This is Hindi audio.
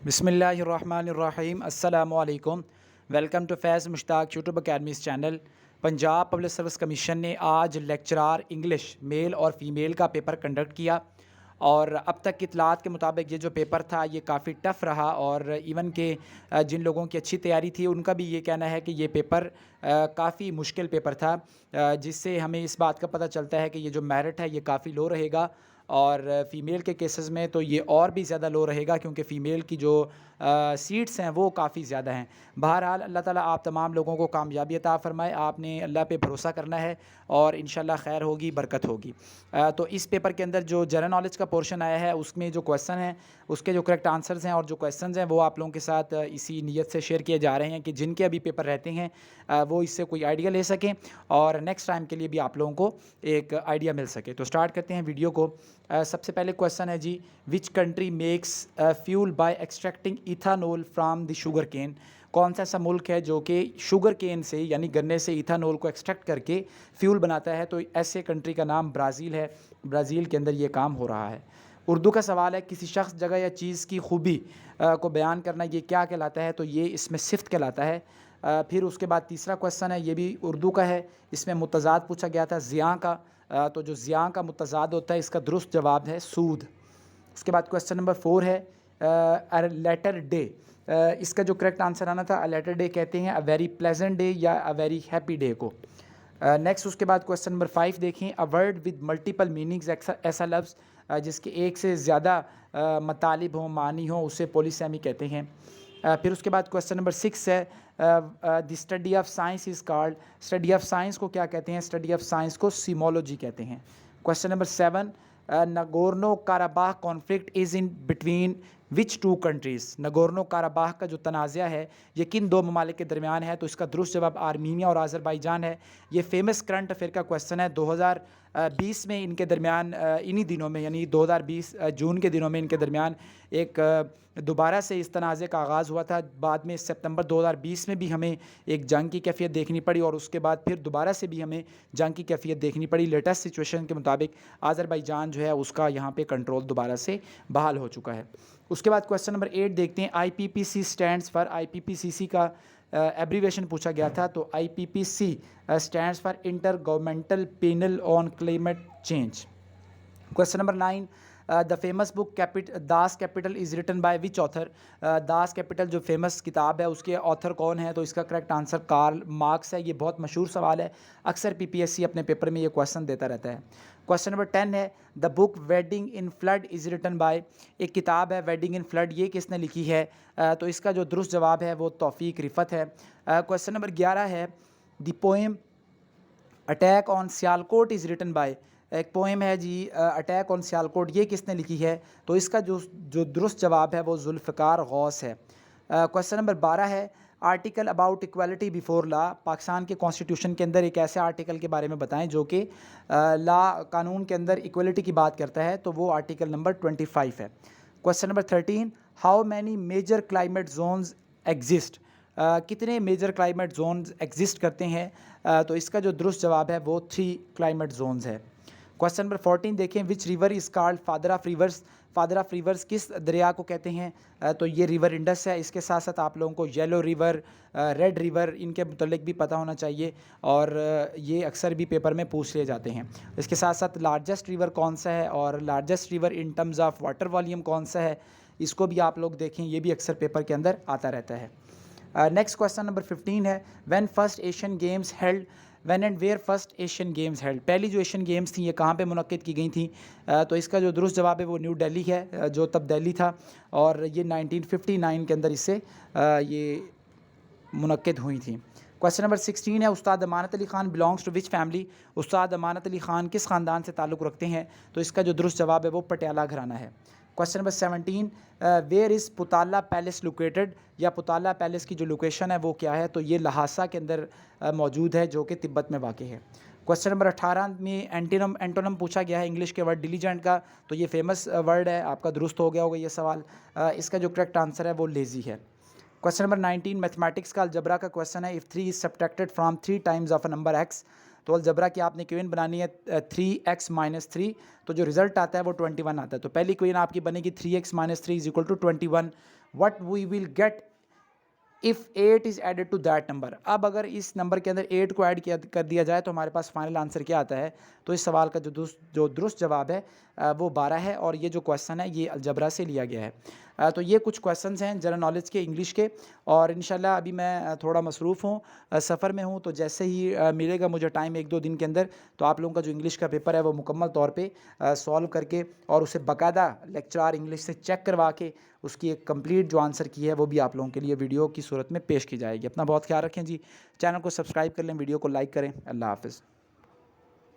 बिस्मिल्लाहिर्रहमानिर्रहीम अस्सलामुअलैकुम। Welcome to Faiz Mushtaq YouTube academy's channel. Punjab public service commission ने आज लेक्चरार इंग्लिश मेल और फ़ीमेल का पेपर कंडक्ट किया और अब तक की इतलात के मुताबिक ये जो पेपर था ये काफ़ी टफ़ रहा और इवन के जिन लोगों की अच्छी तैयारी थी उनका भी ये कहना है कि ये पेपर काफ़ी मुश्किल पेपर था, जिससे हमें इस बात का पता चलता है कि ये जो मेरिट है ये काफ़ी लो रहेगा और फ़ीमेल के केसेस में तो ये और भी ज़्यादा लो रहेगा क्योंकि फ़ीमेल की जो सीट्स हैं वो काफ़ी ज़्यादा हैं। बहरहाल अल्लाह ताला आप तमाम लोगों को कामयाबी अता फ़रमाए। आपने अल्लाह पे भरोसा करना है और इंशाल्लाह खैर होगी, बरकत होगी। तो इस पेपर के अंदर जो जनरल नॉलेज का पोर्शन आया है उसमें जो क्वेश्चन हैं उसके जो करेक्ट आंसर्स हैं और जो क्वेश्चंस हैं वो आप लोगों के साथ इसी नीयत से शेयर किए जा रहे हैं कि जिनके अभी पेपर रहते हैं वो इससे कोई आइडिया ले सकें और नेक्स्ट टाइम के लिए भी आप लोगों को एक आइडिया मिल सके। तो स्टार्ट करते हैं वीडियो को। सबसे पहले क्वेश्चन है जी, which country makes fuel by extracting ethanol from the sugarcane. कौन सा ऐसा मुल्क है जो कि शुगर केन से यानी गन्ने से इथानॉल को एक्सट्रैक्ट करके फ्यूल बनाता है? तो ऐसे कंट्री का नाम ब्राज़ील है। ब्राज़ील के अंदर ये काम हो रहा है। उर्दू का सवाल है, किसी शख्स, जगह या चीज़ की खूबी को बयान करना ये क्या कहलाता है? तो ये इसमें सिफ़त कहलाता है। फिर उसके बाद तीसरा क्वेश्चन है, ये भी उर्दू का है, इसमें मुतज़ाद पूछा गया था ज़िया का। तो जो ज़िया का मुतज़ाद होता है इसका दुरुस्त जवाब है सूद। उसके बाद क्वेश्चन नंबर 4 है अ लेटर डे। इसका जो करेक्ट आंसर आना था, अ लेटर डे कहते हैं अ वेरी प्लेजेंट डे या अ वेरी हैप्पी डे को। नेक्स्ट उसके बाद क्वेश्चन नंबर 5 देखें, a word with multiple meanings, ऐसा लफ्ज़ जिसके एक से ज़्यादा मतालिब हों, मानी हों, उसे पोलीसेमी कहते हैं। फिर उसके बाद क्वेश्चन नंबर 6 है, the study of science is called. Study of science को क्या कहते हैं? स्टडी ऑफ साइंस को सीमोलॉजी कहते हैं। Question number 7, Nagorno Karabakh conflict is in between which to countries. Nagorno Karabakh का जो तनाज़ा है ये किन दो ममालिक के दरमियान है? तो इसका दुरुस्त जवाब आर्मीनिया और आज़रबाईजान है। ये फेमस करंट अफेयर का क्वेश्चन है। 2020 में इनके दरमियान, इन्हीं दिनों में यानी 2020 जून के दिनों में इनके दरमियान एक दोबारा से इस तनाज़े का आगाज़ हुआ था। बाद में सितंबर 2020 में भी हमें एक जंग की कैफियत देखनी पड़ी और उसके बाद फिर दोबारा से भी हमें जंग की कैफियत देखनी पड़ी। लेटेस्ट सिचुएशन के मुताबिक आज़रबाईजान जो है उसका यहाँ पे कंट्रोल दोबारा से बहाल हो चुका है। उसके बाद क्वेश्चन नंबर 8 देखते हैं, IPPC स्टैंड्स फॉर। IPPCC का एब्रीवेशन पूछा गया था। तो IPPC stands for intergovernmental panel on climate change. Question number 9, the famous book Das capital is written by which author. Das capital जो फेमस किताब है उसके ऑथर कौन है? तो इसका करेक्ट आंसर कार्ल मार्क्स है। ये बहुत मशहूर सवाल है, अक्सर PPSC अपने पेपर में ये क्वेश्चन देता रहता है। क्वेश्चन नंबर 10 है, the book wedding in flood is written by. एक किताब है वेडिंग इन फ्लड, ये किसने लिखी है? तो इसका जो दुरुस्त जवाब है वो तौफीक रिफ़त है। क्वेश्चन नंबर 11 है, the poem attack on Sialkot is written by. एक पोएम है जी, अटैक ऑन सियालकोट, ये किसने लिखी है? तो इसका जो जो दुरुस्त जवाब है वो जुल्फ़िकार गौस है। क्वेश्चन नंबर 12 है, article about equality before law. Pakistan के कॉन्स्टिट्यूशन के अंदर एक ऐसे आर्टिकल के बारे में बताएं जो कि लॉ कानून के अंदर इक्वलिटी की बात करता है। तो वो आर्टिकल नंबर 25 है। Question number 13, how many major climate zones exist. कितने मेजर क्लाइमेट जोन्स एग्जिस्ट करते हैं? तो इसका जो दुरुस्त जवाब है वो 3 क्लाइमेट जोन्स है। क्वेश्चन नंबर 14 देखें, which river is called father of reverse. Father of reverse किस दरिया को कहते हैं? तो ये रिवर इंडस है। इसके साथ साथ आप लोगों को येलो रिवर, रेड रिवर, इनके मुतल्लिक भी पता होना चाहिए और ये अक्सर भी पेपर में पूछ लिए जाते हैं। इसके साथ साथ लार्जेस्ट रिवर कौन सा है और largest river in terms of water volume कौन सा है, इसको भी आप लोग देखें, ये भी अक्सर पेपर के अंदर आता रहता है। नेक्स्ट क्वेश्चन नंबर 15 है, when first Asian games held. When and where first Asian games held. पहली जो एशियन गेम्स थी ये कहाँ पे मुनक्किद की गई थी? तो इसका जो दुरुस्त जवाब है वो न्यू दिल्ली है, जो तब दिल्ली था और ये 1959 के अंदर इससे ये मुनक्किद हुई थी। क्वेश्चन नंबर 16 है, Ustad Amanat Ali Khan belongs to which family. Ustad Amanat Ali Khan किस ख़ानदान से ताल्लुक़ रखते हैं? तो इसका जो दुरुस्त जवाब है वो पटियाला घराना है। Question number 17, where is Potala palace located, या पुताला पैलेस की जो लोकेशन है वो क्या है? तो ये लहासा के अंदर मौजूद है जो कि तिब्बत में वाक़ है। क्वेश्चन नंबर 18 में एंटोनम पूछा गया है इंग्लिश के वर्ड डिलीजेंट का। तो ये फेमस वर्ड है, आपका दुरुस्त हो गया होगा ये सवाल। इसका जो करेक्ट आंसर है वो लेज़ी है। क्वेश्चन नंबर 19 मैथमेटिक्स का अलजबरा का क्वेश्चन है, if 3 is subtracted from 3 times of a number x। तो अलजबरा की आपने क्वेश्चन बनानी है 3x - 3, तो जो रिजल्ट आता है वो 21 आता है। तो पहली क्वेश्चन आपकी बनेगी 3x - 3 is equal to 21। What we will get if 8 is added to that number. अब अगर इस नंबर के अंदर 8 को ऐड किया कर दिया जाए तो हमारे पास फाइनल आंसर क्या आता है। तो इस सवाल का जो दुरुस्त जवाब है वो 12 है, और ये जो क्वेश्चन है ये अलजबरा से लिया गया है। तो ये कुछ क्वेश्चंस हैं जनरल नॉलेज के इंग्लिश के, और इंशाल्लाह अभी मैं थोड़ा मसरूफ़ हूँ, सफ़र में हूँ, तो जैसे ही मिलेगा मुझे टाइम 1-2 दिन के अंदर, तो आप लोगों का जो इंग्लिश का पेपर है वो मुकम्मल तौर पे सॉल्व करके और उसे बाकायदा लेक्चरार इंग्लिश से चेक करवा के उसकी एक कंप्लीट जो आंसर की है वो भी आप लोगों के लिए वीडियो की सूरत में पेश की जाएगी। अपना बहुत ख्याल रखें जी, चैनल को सब्सक्राइब कर लें, वीडियो को लाइक करें। अल्लाह हाफ़िज़।